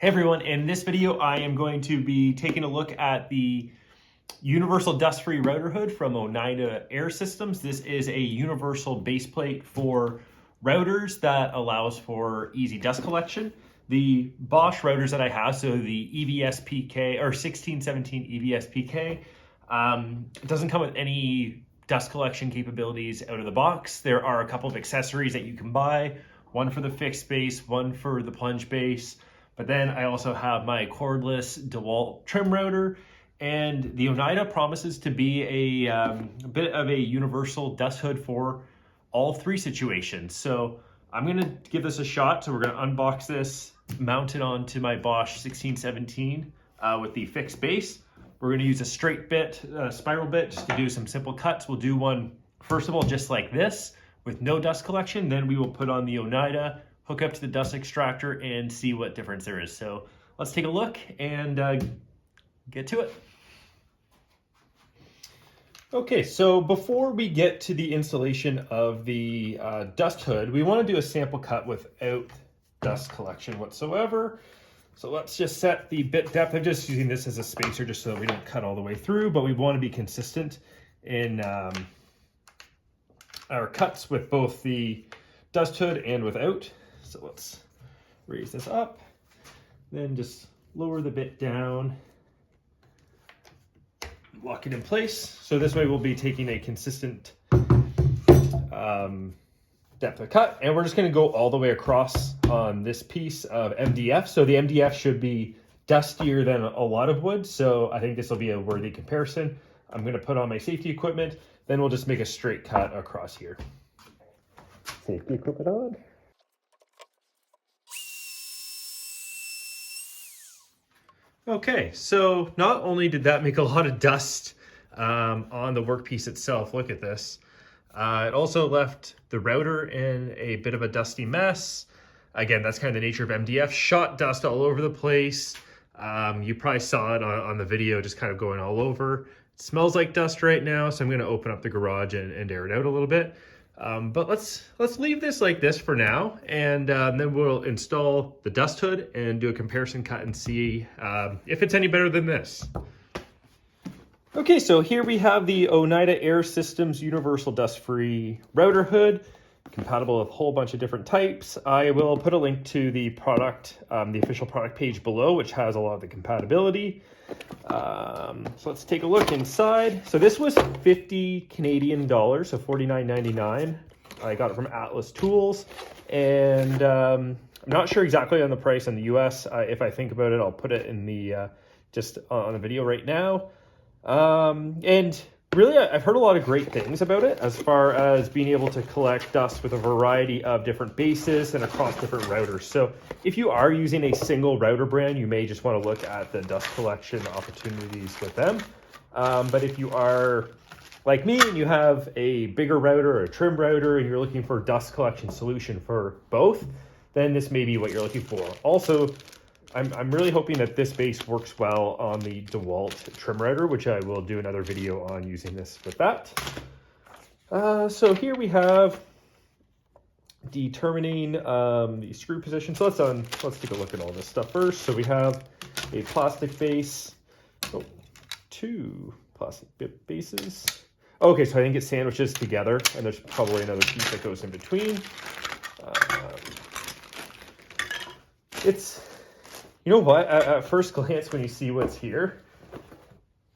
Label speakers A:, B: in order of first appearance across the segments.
A: Hey everyone, in this video I am going to be taking a look at the universal dust-free router hood from Oneida Air Systems. This is a universal base plate for routers that allows for easy dust collection. The Bosch routers that I have, so the EVSPK or 1617 EVSPK, it doesn't come with any dust collection capabilities out of the box. There are a couple of accessories that you can buy, one for the fixed base, one for the plunge base. But then I also have my cordless DeWalt trim router, and the Oneida promises to be a bit of a universal dust hood for all three situations. So I'm gonna give this a shot. So we're gonna unbox this, mount it onto my Bosch 1617 with the fixed base. We're gonna use a straight bit, spiral bit, just to do some simple cuts. We'll do one, first of all, just like this with no dust collection. Then we will put on the Oneida, hook up to the dust extractor, and see what difference there is. So let's take a look and get to it. Okay, so before we get to the installation of the dust hood, we want to do a sample cut without dust collection whatsoever. So let's just set the bit depth. I'm just using this as a spacer just so that we don't cut all the way through, but we want to be consistent in our cuts with both the dust hood and without. So let's raise this up, then just lower the bit down, lock it in place. So this way we'll be taking a consistent depth of cut, and we're just going to go all the way across on this piece of MDF. So the MDF should be dustier than a lot of wood, so I think this will be a worthy comparison. I'm going to put on my safety equipment, then we'll just make a straight cut across here. Safety equipment on. Okay, so not only did that make a lot of dust on the workpiece itself, look at this, it also left the router in a bit of a dusty mess. Again, that's kind of the nature of MDF, shot dust all over the place. You probably saw it on the video, just kind of going all over. It smells like dust right now, so I'm gonna open up the garage and air it out a little bit. But let's leave this like this for now, and then we'll install the dust hood and do a comparison cut and see if it's any better than this. Okay, so here we have the Oneida Air Systems Universal Dust-Free Router Hood, compatible with a whole bunch of different types. I will put a link to the product, the official product page below, which has a lot of the compatibility. So let's take a look inside. So this was 50 Canadian dollars, so $49.99. I got it from Atlas Tools, and I'm not sure exactly on the price in the US. If I think about it, I'll put it in the just on the video right now. And really, I've heard a lot of great things about it as far as being able to collect dust with a variety of different bases and across different routers. So if you are using a single router brand, you may just want to look at the dust collection opportunities with them. But if you are like me and you have a bigger router or a trim router and you're looking for a dust collection solution for both, then this may be what you're looking for. Also, I'm really hoping that this base works well on the DeWalt trim router, which I will do another video on using this with that. So here we have determining the screw position. So let's take a look at all this stuff first. So we have a plastic base, two plastic bit bases. Okay, so I think it sandwiches together, and there's probably another piece that goes in between. You know what, at first glance when you see what's here,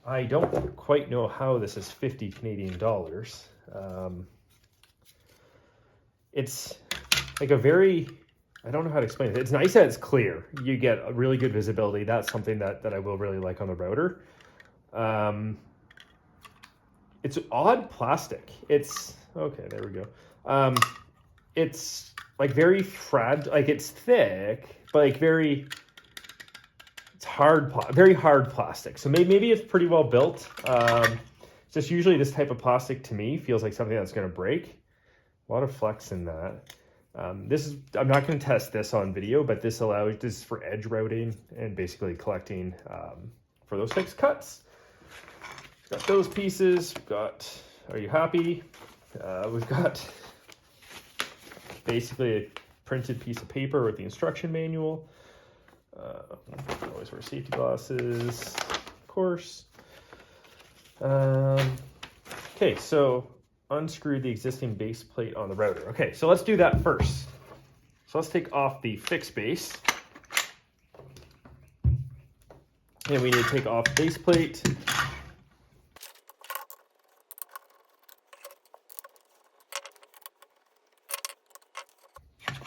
A: I don't quite know how this is 50 Canadian dollars. It's like a very, I don't know how to explain it. It's nice that it's clear. You get a really good visibility. That's something that I will really like on the router. It's odd plastic. It's, okay, there we go. It's like very fragile, like it's thick, but like very, it's hard, very hard plastic. So maybe it's pretty well built. Just usually this type of plastic to me feels like something that's going to break. A lot of flex in that. I'm not going to test this on video, but this is for edge routing and basically collecting for those fixed cuts. Got those pieces. We've got, are you happy? We've got basically a printed piece of paper with the instruction manual. Always wear safety glasses, of course. Okay, so unscrew the existing base plate on the router. Okay, so let's do that first. So let's take off the fixed base. And we need to take off the base plate.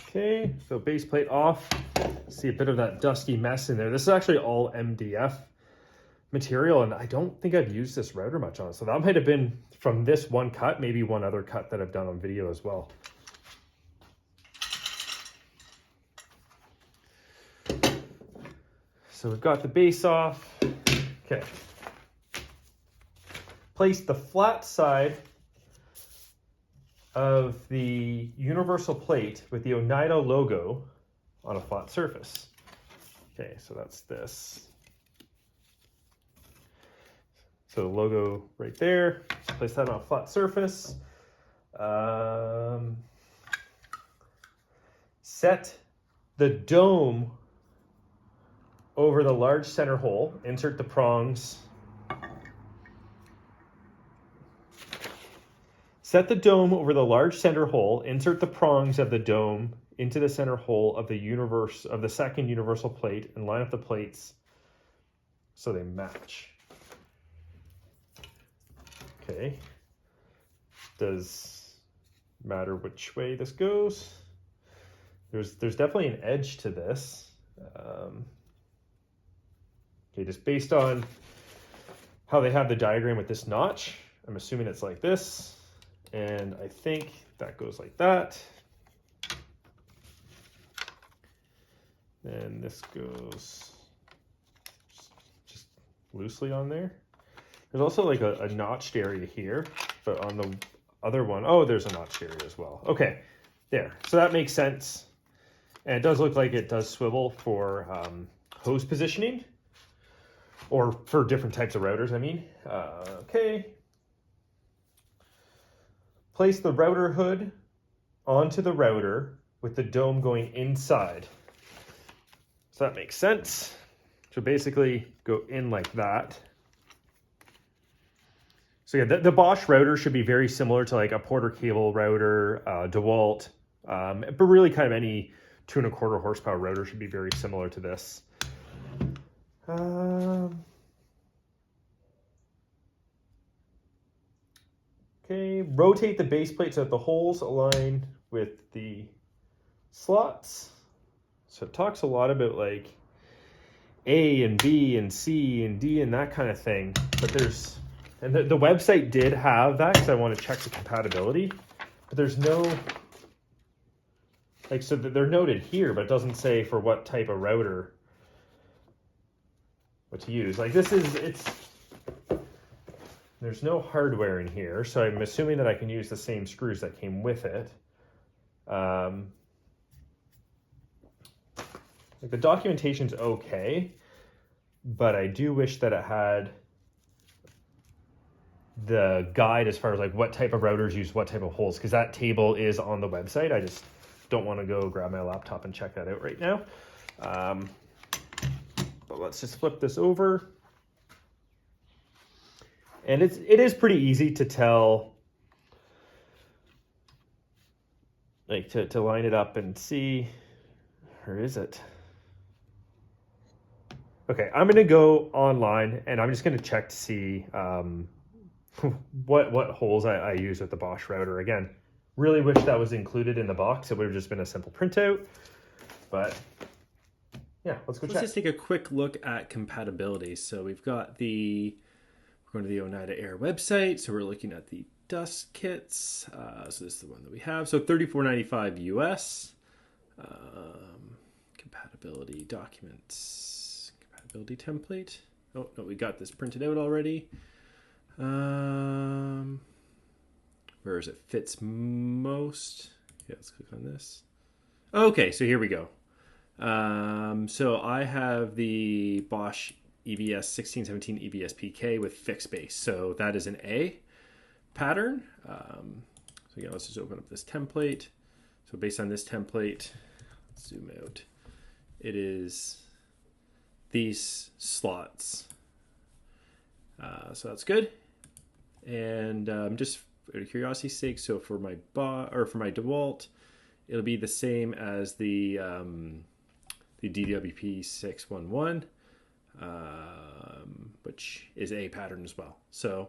A: Okay, so base plate off. See a bit of that dusty mess in there. This is actually all MDF material, and I don't think I've used this router much on it. So that might have been from this one cut, maybe one other cut that I've done on video as well. So we've got the base off. Okay. Place the flat side of the universal plate with the Oneida logo on a flat surface. Okay, so that's this. So the logo right there, place that on a flat surface. Set the dome over the large center hole, insert the prongs. Set the dome over the large center hole, insert the prongs of the dome into the center hole of the second universal plate, and line up the plates so they match. Okay. Does matter which way this goes. There's definitely an edge to this. Okay, just based on how they have the diagram with this notch, I'm assuming it's like this, and I think that goes like that. And this goes just loosely on there. There's also like a notched area here, but on the other one, oh, there's a notched area as well. Okay, there. So that makes sense. And it does look like it does swivel for hose positioning, or for different types of routers, I mean. Okay. Place the router hood onto the router with the dome going inside. So that makes sense. So basically go in like that. So yeah, the Bosch router should be very similar to like a Porter cable router, DeWalt, but really kind of any 2¼ horsepower router should be very similar to this. Okay, rotate the base plate so that the holes align with the slots. So it talks a lot about like A and B and C and D and that kind of thing, but there's, and the website did have that because I want to check the compatibility, but there's no, like, so they're noted here, but it doesn't say for what type of router what to use. Like this is, there's no hardware in here, so I'm assuming that I can use the same screws that came with it. Like the documentation's okay, but I do wish that it had the guide as far as like what type of routers use what type of holes, because that table is on the website. I just don't want to go grab my laptop and check that out right now. But let's just flip this over. And it is pretty easy to tell, like to line it up and see, or is it? Okay, I'm gonna go online and I'm just gonna check to see what holes I use with the Bosch router. Again, really wish that was included in the box. It would have just been a simple printout, but yeah, let's go check.
B: Let's just take a quick look at compatibility. So we've got we're going to the Oneida Air website. So we're looking at the dust kits. So this is the one that we have. So $34.95 US. Compatibility documents. Compatibility template. Oh, no, we got this printed out already. Where is it? Fits most. Yeah, let's click on this. Okay, so here we go. So I have the Bosch EVS 1617 EVSPK with fixed base. So that is an A pattern. So yeah, let's just open up this template. So based on this template, let's zoom out. It is these slots. So that's good. And just out of curiosity's sake, so for my for my DeWalt, it'll be the same as the DWP 611, which is A pattern as well. So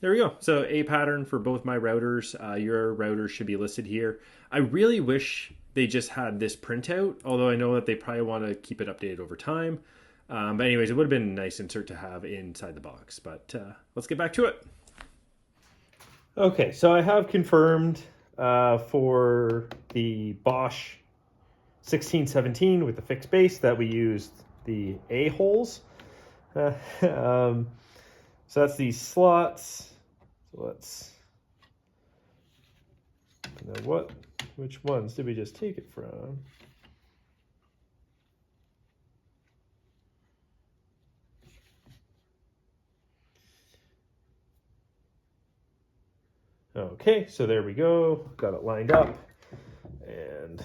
B: there we go. So A pattern for both my routers. Your router should be listed here. I really wish they just had this printout, although I know that they probably want to keep it updated over time. But anyways, it would have been a nice insert to have inside the box. But let's get back to it.
A: Okay, so I have confirmed for the Bosch 1617 with the fixed base that we used the A holes. So that's these slots. So let's. Now which ones did we just take it from? Okay, so there we go. Got it lined up. And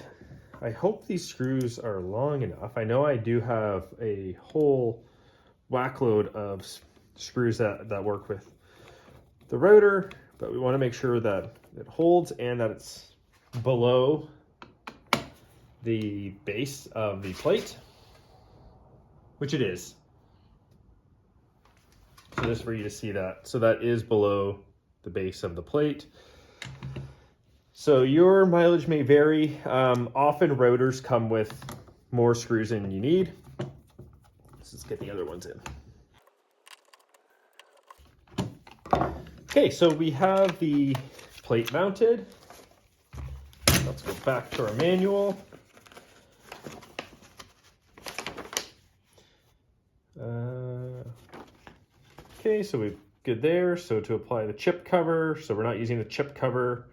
A: I hope these screws are long enough. I know I do have a whole whack load of screws that work with the router, but we want to make sure that it holds and that it's below the base of the plate, which it is. So just for you to see that. So that is below the base of the plate. So your mileage may vary. Often routers come with more screws than you need. Let's get the other ones in. Okay, so we have the plate mounted. Let's go back to our manual. Okay, so we're good there. So to apply the chip cover, so we're not using the chip cover.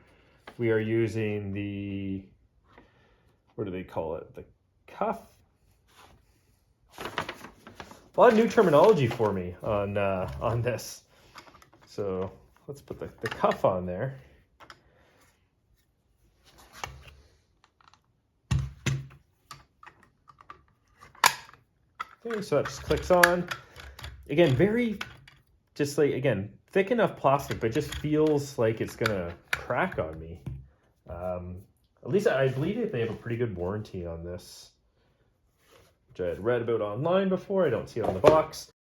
A: We are using the, what do they call it? The cuff. A lot of new terminology for me on this. So let's put the cuff on there. Okay, so that just clicks on. Again, thick enough plastic, but it just feels like it's gonna crack on me. At least I believe they have a pretty good warranty on this, which I had read about online before. I don't see it on the box.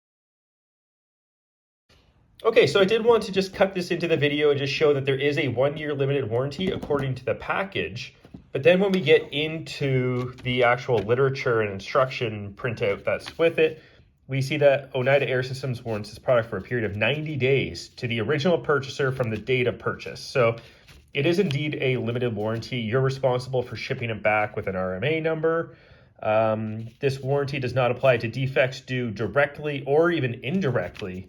A: Okay, so I did want to just cut this into the video and just show that there is a 1-year limited warranty according to the package. But then when we get into the actual literature and instruction printout that's with it, we see that Oneida Air Systems warrants this product for a period of 90 days to the original purchaser from the date of purchase. So it is indeed a limited warranty. You're responsible for shipping it back with an RMA number. This warranty does not apply to defects due directly or even indirectly,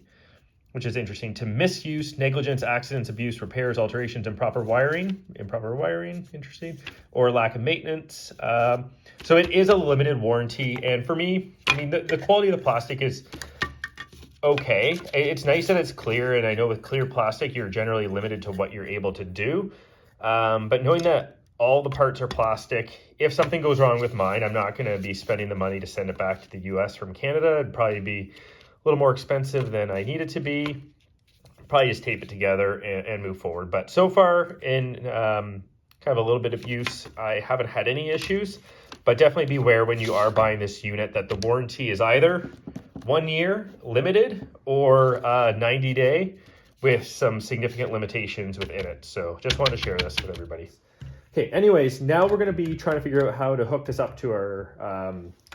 A: which is interesting, to misuse, negligence, accidents, abuse, repairs, alterations, improper wiring, interesting, or lack of maintenance. So it is a limited warranty. And for me, I mean, the quality of the plastic is okay. It's nice that it's clear. And I know with clear plastic, you're generally limited to what you're able to do. But knowing that all the parts are plastic, if something goes wrong with mine, I'm not going to be spending the money to send it back to the US from Canada. It'd probably be a little more expensive than I need it to be. Probably just tape it together and move forward. But so far in kind of a little bit of use, I haven't had any issues. But definitely beware when you are buying this unit that the warranty is either 1 year limited or 90-day with some significant limitations within it. So just wanted to share this with everybody. Okay, anyways, now we're going to be trying to figure out how to hook this up to our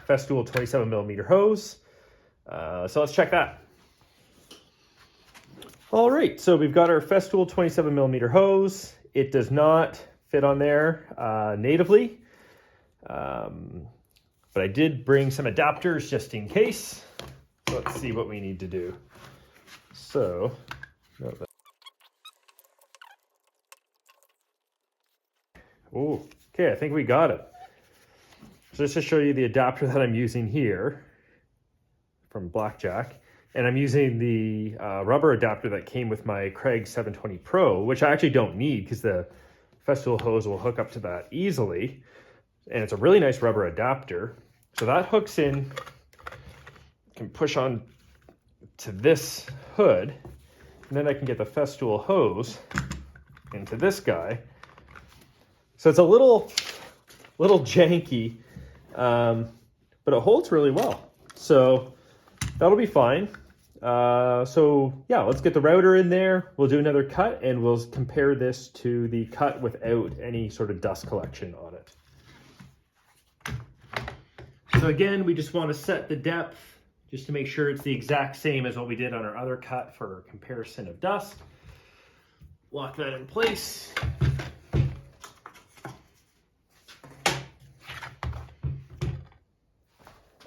A: Festool 27mm hose. So let's check that. All right, so we've got our Festool 27mm hose. It does not fit on there natively, but I did bring some adapters just in case. So let's see what we need to do. So, okay, I think we got it. So just to show you the adapter that I'm using here from Blackjack, and I'm using the rubber adapter that came with my Craig 720 Pro, which I actually don't need because the Festool hose will hook up to that easily, and it's a really nice rubber adapter. So that hooks in can push on to this hood, and then I can get the Festool hose into this guy. So it's a little janky, but it holds really well. So that'll be fine. So yeah, let's get the router in there. We'll do another cut and we'll compare this to the cut without any sort of dust collection on it. So again, we just want to set the depth just to make sure it's the exact same as what we did on our other cut for comparison of dust. Lock that in place.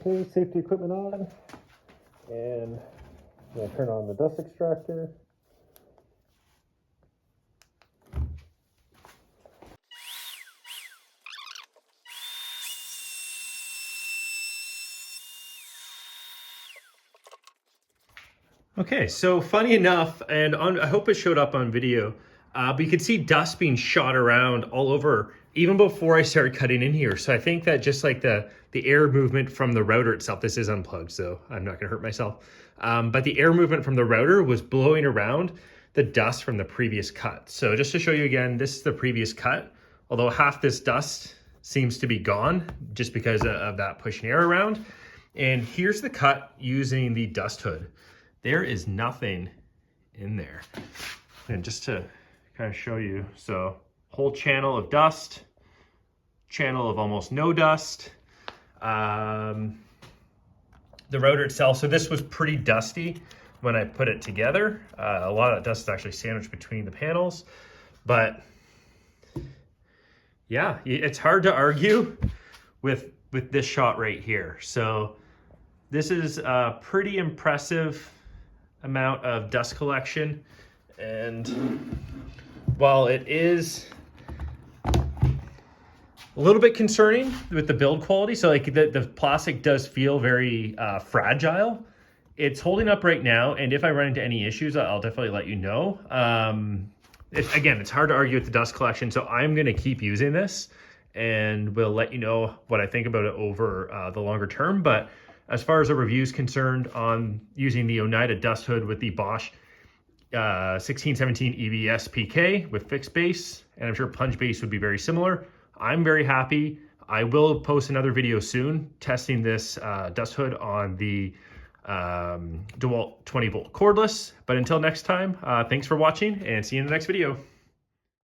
A: Okay, safety equipment on, and I'm going to turn on the dust extractor. Okay, so funny enough, and I hope it showed up on video, but you could see dust being shot around all over even before I started cutting in here. So I think that just like the air movement from the router itself, this is unplugged, so I'm not gonna hurt myself. But the air movement from the router was blowing around the dust from the previous cut. So just to show you again, this is the previous cut, although half this dust seems to be gone just because of that pushing air around. And here's the cut using the dust hood. There is nothing in there. And just to kind of show you, so whole channel of dust, channel of almost no dust. The router itself, so this was pretty dusty when I put it together. A lot of dust is actually sandwiched between the panels, but yeah, it's hard to argue with this shot right here. So this is a pretty impressive amount of dust collection, and while it is a little bit concerning with the build quality, so like the plastic does feel very fragile, it's holding up right now, and if I run into any issues, I'll definitely let you know. It's hard to argue with the dust collection, so I'm going to keep using this, and we'll let you know what I think about it over the longer term. But as far as a review is concerned on using the Oneida Dust Hood with the Bosch 1617 EVSPK with fixed base, and I'm sure plunge base would be very similar, I'm very happy. I will post another video soon testing this dust hood on the DeWalt 20 volt cordless. But until next time, thanks for watching and see you in the next video.